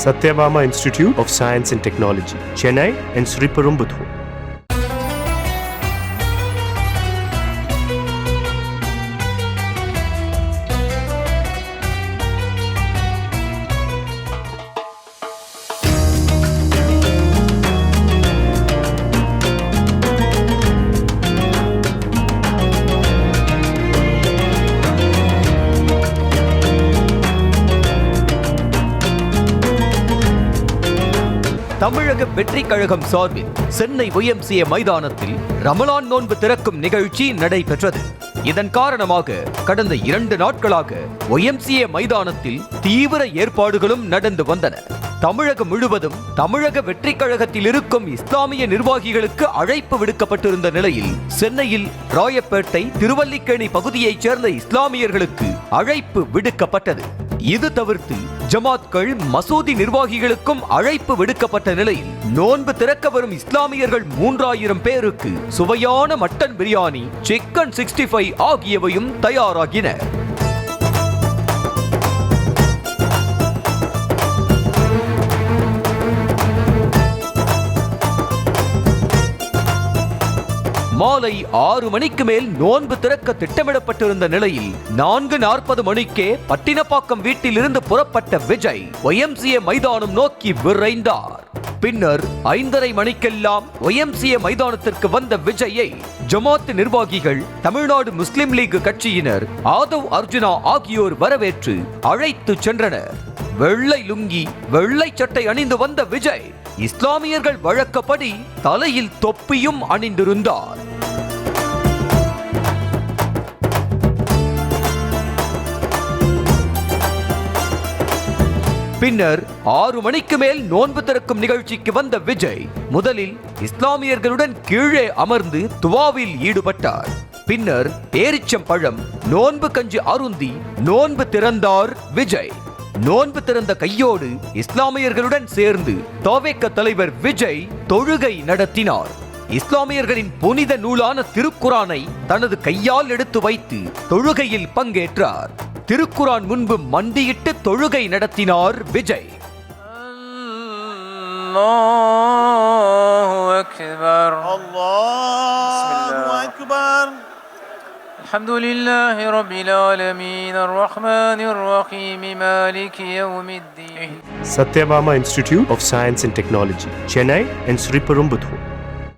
Satyabama Institute of Science and Technology, Chennai and Sriperumbudur. தமிழக வெற்றி கழகம் சார்பில் சென்னை YMCA மைதானத்தில் ரமலான் நோன்பு திறக்கும் நிகழ்ச்சி நடைபெற்றது. இதன் காரணமாக கடந்த 2 நாட்களாக YMCA மைதானத்தில் தீவிர ஏற்பாடுகளும் நடந்து வந்தன. தமிழகம் முழுவதும் தமிழக வெற்றி கழகத்தில் இருக்கும் இஸ்லாமிய நிர்வாகிகளுக்கு அழைப்பு விடுக்கப்பட்டிருந்த நிலையில் சென்னையில் ராயப்பேட்டை, திருவல்லிக்கேணி பகுதியைச் சேர்ந்த இஸ்லாமியர்களுக்கு அழைப்பு விடுக்கப்பட்டது. இது தவிர்த்து ஜமாத்கள், மசூதி நிர்வாகிகளுக்கும் அழைப்பு விடுக்கப்பட்ட நிலையில் நோன்பு திறக்க வரும் இஸ்லாமியர்கள் 3000 பேருக்கு சுவையான மட்டன் பிரியாணி, சிக்கன் 65 ஆகியவையும் தயாராகின. மாலை 6 மணிக்கு மேல் நோன்பு திறக்க திட்டமிடப்பட்டிருந்த நிலையில் 4:40 மணிக்கே பட்டினப்பாக்கம் வீட்டிலிருந்து புறப்பட்ட விஜய் YMCA மைதானம் நோக்கி விரைந்தார். பின்னர் 5:30 மணிக்கெல்லாம் YMCA மைதானத்திற்கு வந்த விஜயை ஜமாத் நிர்வாகிகள், தமிழ்நாடு முஸ்லிம் லீக் கட்சியினர், ஆதவ் அர்ஜுனா ஆகியோர் வரவேற்று அழைத்து சென்றனர். வெள்ளை லுங்கி, வெள்ளை சட்டை அணிந்து வந்த விஜய் இஸ்லாமியர்கள் வழக்கப்படி தலையில் தொப்பியும் அணிந்திருந்தார். பின்னர் 6 மணிக்கு மேல் நோன்பு திறக்கும் நிகழ்ச்சிக்கு வந்த விஜய் முதலில் இஸ்லாமியர்களுடன் கீழே அமர்ந்து துவாவில் ஈடுபட்டார். பின்னர் பேரிச்சம்பழம், நோன்பு கஞ்சி அருந்தி நோன்பு திறந்தார் விஜய். நோன்பு திறந்த கையோடு இஸ்லாமியர்களுடன் சேர்ந்து தவேக தலைவர் விஜய் தொழுகை நடத்தினார். இஸ்லாமியர்களின் புனித நூலான திருக்குரானை தனது கையால் எடுத்து வைத்து தொழுகையில் பங்கேற்றார். திருக்குரான் முன்பு மண்டியிட்டு தொழுகை நடத்தினார் விஜய். அல்லாஹு அக்பர், அல்லாஹு அக்பர். அல்ஹம்துலில்லாஹி ரப்பில் ஆலமீன், அர்ரஹ்மானிர் Rahim, மாலிகி யௌமிddin. Satyabama Institute of Science and Technology, Chennai and Sriperumbudur.